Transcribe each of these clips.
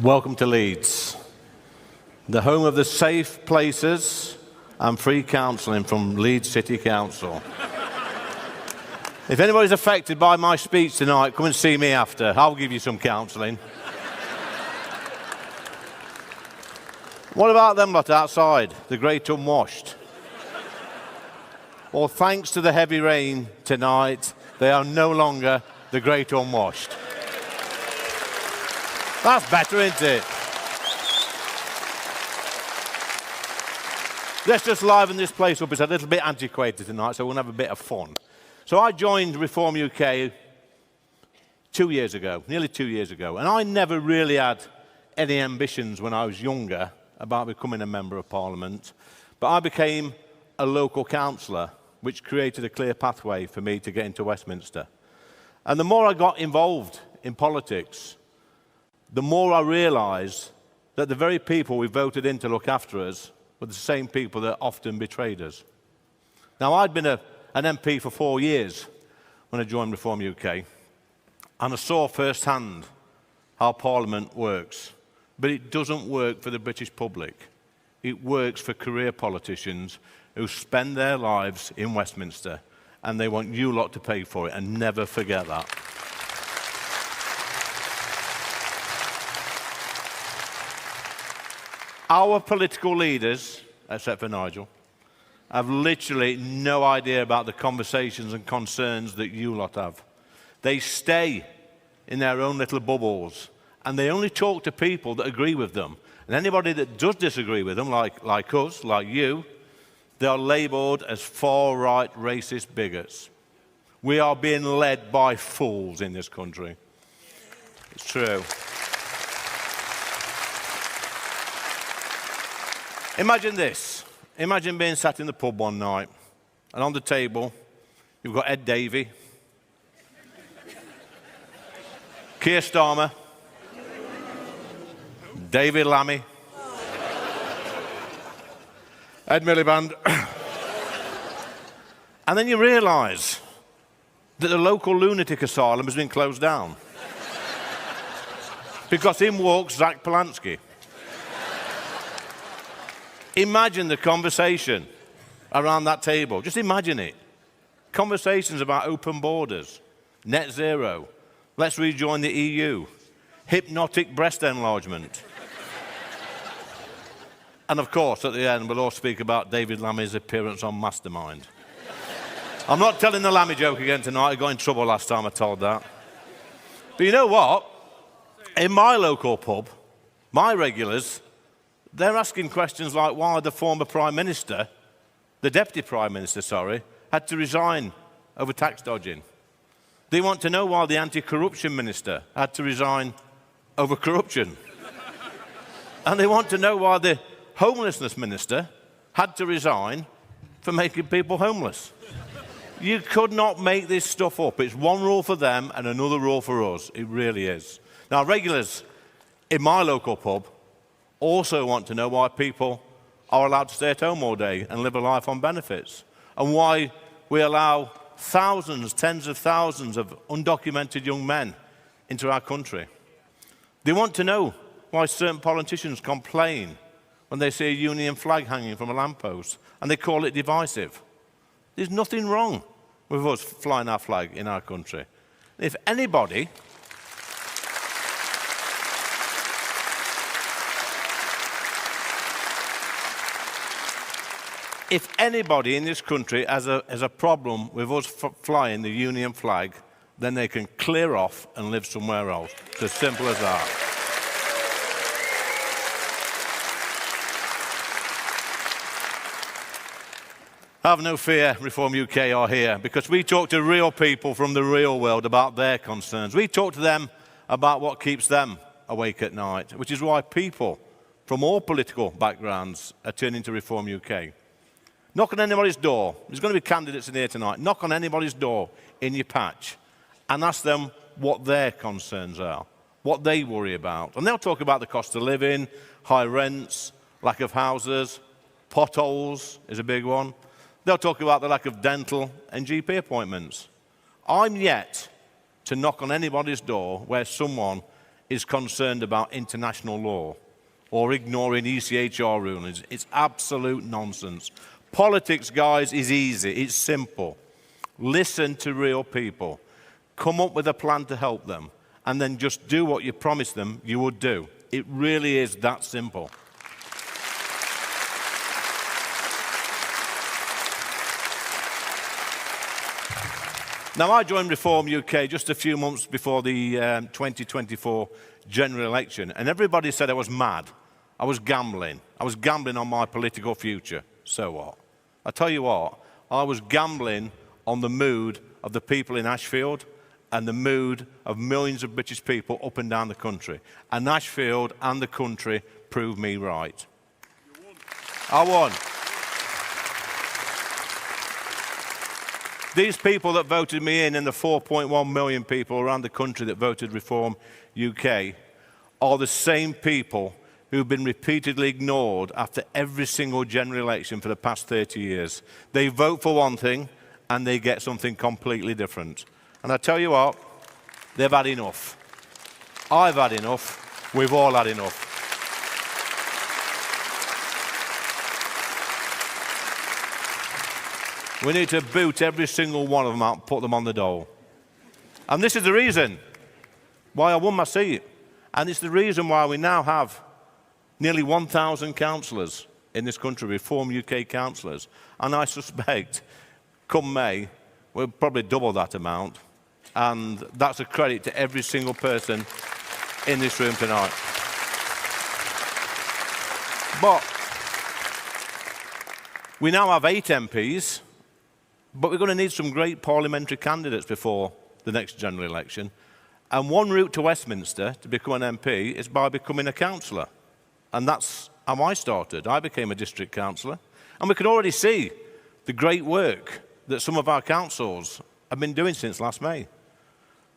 Welcome to Leeds, the home of the safe places and free counselling from Leeds City Council. If anybody's affected by my speech tonight, come and see me after. I'll give you some counselling. What about them lot outside, the great unwashed? Well, thanks to the heavy rain tonight, they are no longer the great unwashed. That's better, isn't it? Let's just liven this place up. It's a little bit antiquated tonight, so we'll have a bit of fun. So I joined Reform UK 2 years ago, nearly 2 years ago, and I never really had any ambitions when I was younger about becoming a Member of Parliament, but I became a local councillor, which created a clear pathway for me to get into Westminster. And the more I got involved in politics, the more I realised that the very people we voted in to look after us were the same people that often betrayed us. Now, I'd been an MP for 4 years when I joined Reform UK, and I saw firsthand how Parliament works. But it doesn't work for the British public. It works for career politicians who spend their lives in Westminster, and they want you lot to pay for it, and never forget that. Our political leaders, except for Nigel, have literally no idea about the conversations and concerns that you lot have. They stay in their own little bubbles, and they only talk to people that agree with them. And anybody that does disagree with them, like us, like you, they are labelled as far-right racist bigots. We are being led by fools in this country. It's true. Imagine this. Imagine being sat in the pub one night, and on the table, you've got Ed Davey, Keir Starmer, David Lammy, Ed Miliband, and then you realise that the local lunatic asylum has been closed down because in walks Zach Polanski. Imagine the conversation around that table. Just imagine it. Conversations about open borders, net zero, let's rejoin the EU, hypnotic breast enlargement. And of course, at the end, we'll all speak about David Lammy's appearance on Mastermind. I'm not telling the Lammy joke again tonight. I got in trouble last time I told that. But you know what? In my local pub, my regulars, they're asking questions like why the former Prime Minister, the Deputy Prime Minister, sorry, had to resign over tax dodging. They want to know why the Anti-Corruption Minister had to resign over corruption. And they want to know why the Homelessness Minister had to resign for making people homeless. You could not make this stuff up. It's one rule for them and another rule for us. It really is. Now, regulars in my local pub also want to know why people are allowed to stay at home all day and live a life on benefits, and why we allow thousands, tens of thousands of undocumented young men into our country. They want to know why certain politicians complain when they see a union flag hanging from a lamppost and they call it divisive. There's nothing wrong with us flying our flag in our country. If anybody in this country has a problem with us flying the union flag, then they can clear off and live somewhere else. It's as simple as that. Have no fear, Reform UK are here, because we talk to real people from the real world about their concerns. We talk to them about what keeps them awake at night, which is why people from all political backgrounds are turning to Reform UK. Knock on anybody's door. There's going to be candidates in here tonight. Knock on anybody's door in your patch and ask them what their concerns are, what they worry about. And they'll talk about the cost of living, high rents, lack of houses, potholes is a big one. They'll talk about the lack of dental and GP appointments. I'm yet to knock on anybody's door where someone is concerned about international law or ignoring ECHR rulings. It's absolute nonsense. Politics, guys, is easy. It's simple. Listen to real people. Come up with a plan to help them, and then just do what you promised them you would do. It really is that simple. Now, I joined Reform UK just a few months before the 2024 general election, and everybody said I was mad. I was gambling. I was gambling on my political future. So what? I tell you what, I was gambling on the mood of the people in Ashfield and the mood of millions of British people up and down the country. And Ashfield and the country proved me right. I won. These people that voted me in and the 4.1 million people around the country that voted Reform UK are the same people who've been repeatedly ignored after every single general election for the past 30 years. They vote for one thing and they get something completely different. And I tell you what, they've had enough. I've had enough. We've all had enough. We need to boot every single one of them out and put them on the dole. And this is the reason why I won my seat. And it's the reason why we now have nearly 1,000 councillors in this country, Reform UK councillors. And I suspect, come May, we'll probably double that amount. And that's a credit to every single person in this room tonight. But we now have 8 MPs. But we're going to need some great parliamentary candidates before the next general election. And one route to Westminster to become an MP is by becoming a councillor. And that's how I started. I became a district councillor. And we can already see the great work that some of our councils have been doing since last May.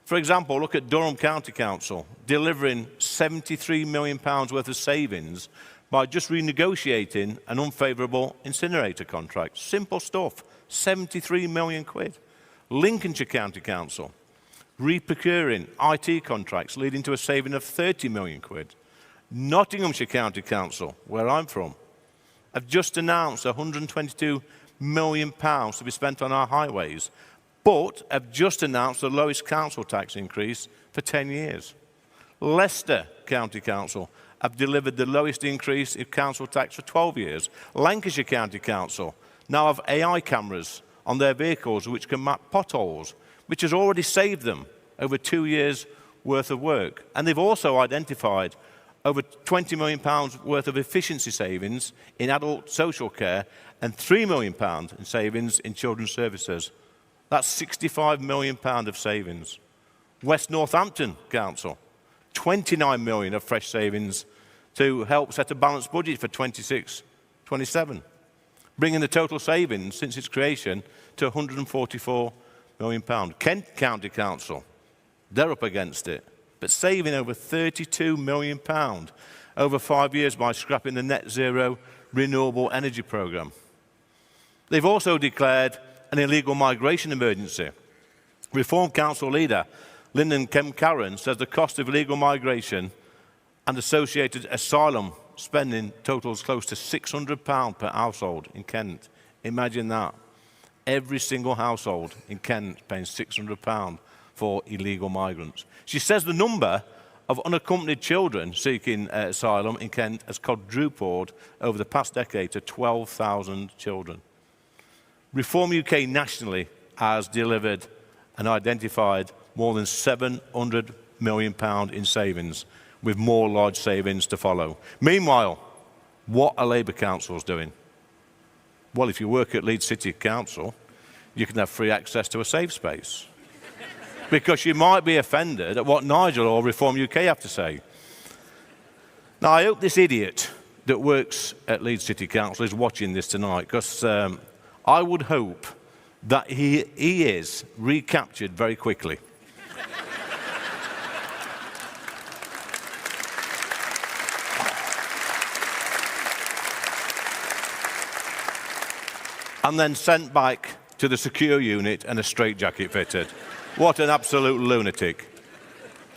For example, look at Durham County Council, delivering £73 million worth of savings by just renegotiating an unfavourable incinerator contract. Simple stuff. 73 million quid. Lincolnshire County Council, re-procuring IT contracts leading to a saving of 30 million quid. Nottinghamshire County Council, where I'm from, have just announced £122 million to be spent on our highways, but have just announced the lowest council tax increase for 10 years. Leicester County Council have delivered the lowest increase in council tax for 12 years. Lancashire County Council now have AI cameras on their vehicles which can map potholes, which has already saved them over 2 years' worth of work. And they've also identified over £20 million worth of efficiency savings in adult social care and £3 million in savings in children's services. That's £65 million of savings. West Northampton Council, £29 million of fresh savings to help set a balanced budget for 26-27. Bringing the total savings since its creation to £144 million. Kent County Council, they're up against it, but saving over £32 million over 5 years by scrapping the net zero renewable energy programme. They've also declared an illegal migration emergency. Reform Council leader Lyndon Kemp-Carran says the cost of illegal migration and associated asylum spending totals close to £600 per household in Kent. Imagine that. Every single household in Kent paying £600 for illegal migrants. She says the number of unaccompanied children seeking asylum in Kent has quadrupled over the past decade to 12,000 children. Reform UK nationally has delivered and identified more than £700 million in savings, with more large savings to follow. Meanwhile, what are Labour councils doing? Well, if you work at Leeds City Council, you can have free access to a safe space. Because you might be offended at what Nigel or Reform UK have to say. Now, I hope this idiot that works at Leeds City Council is watching this tonight, because I would hope that he is recaptured very quickly. And then sent back to the secure unit and a straitjacket fitted. What an absolute lunatic.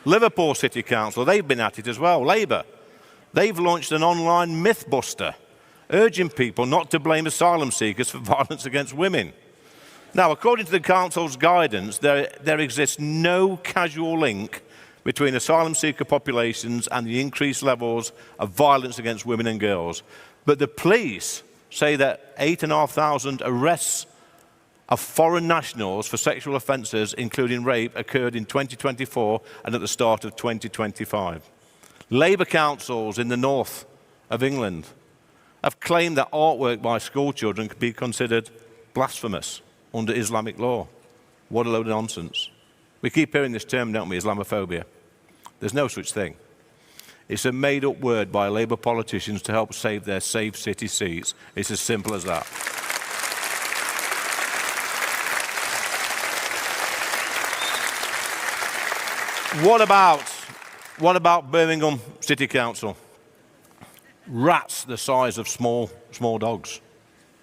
Liverpool City Council, they've been at it as well, Labour. They've launched an online myth-buster, urging people not to blame asylum seekers for violence against women. Now, according to the Council's guidance, there exists no causal link between asylum seeker populations and the increased levels of violence against women and girls. But the police say that 8,500 arrests of foreign nationals for sexual offences, including rape, occurred in 2024 and at the start of 2025. Labour councils in the north of England have claimed that artwork by school children could be considered blasphemous under Islamic law. What a load of nonsense. We keep hearing this term, don't we, Islamophobia. There's no such thing. It's a made-up word by Labour politicians to help save their safe city seats. It's as simple as that. What about Birmingham City Council? Rats the size of small dogs.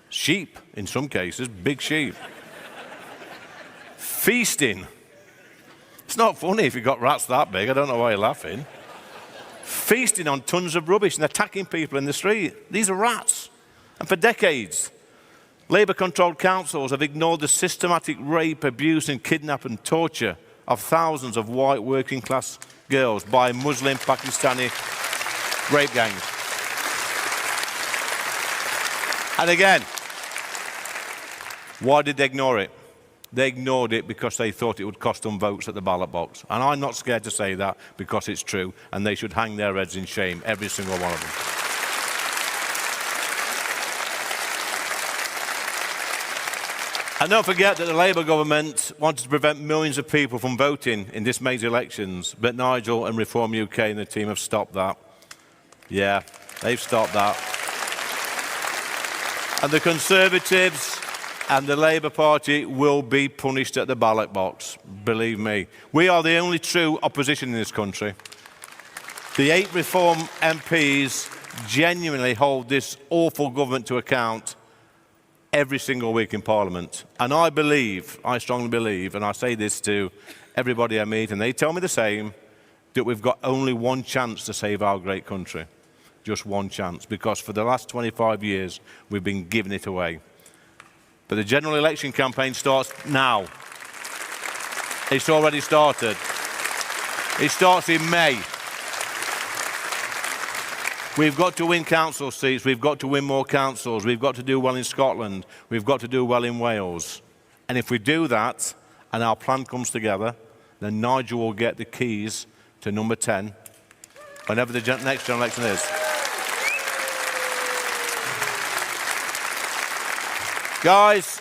Sheep, in some cases, big sheep. Feasting. It's not funny if you've got rats that big. I don't know why you're laughing. Feasting on tons of rubbish and attacking people in the street. These are rats. And for decades, Labour-controlled councils have ignored the systematic rape, abuse and kidnap and torture of thousands of white working-class girls by Muslim Pakistani rape gangs. And again, why did they ignore it? They ignored it because they thought it would cost them votes at the ballot box. And I'm not scared to say that because it's true, and they should hang their heads in shame, every single one of them. And don't forget that the Labour government wanted to prevent millions of people from voting in this May's elections, but Nigel and Reform UK and the team have stopped that. Yeah, they've stopped that. And the Conservatives and the Labour Party will be punished at the ballot box, believe me. We are the only true opposition in this country. The 8 Reform MPs genuinely hold this awful government to account every single week in Parliament. And I strongly believe, and I say this to everybody I meet, and they tell me the same, that we've got only one chance to save our great country. Just one chance, because for the last 25 years, we've been giving it away. But the general election campaign starts now. It's already started. It starts in May. We've got to win council seats. We've got to win more councils. We've got to do well in Scotland. We've got to do well in Wales. And if we do that, and our plan comes together, then Nigel will get the keys to number 10, whenever the next general election is. Guys,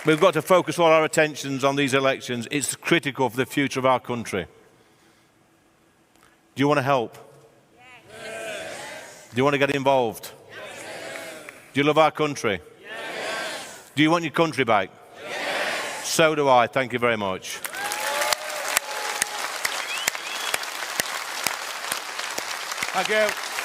we've got to focus all our attentions on these elections. It's critical for the future of our country. Do you want to help? Yes. Do you want to get involved? Yes. Do you love our country? Yes. Do you want your country back? Yes. So do I. Thank you very much. Thank you.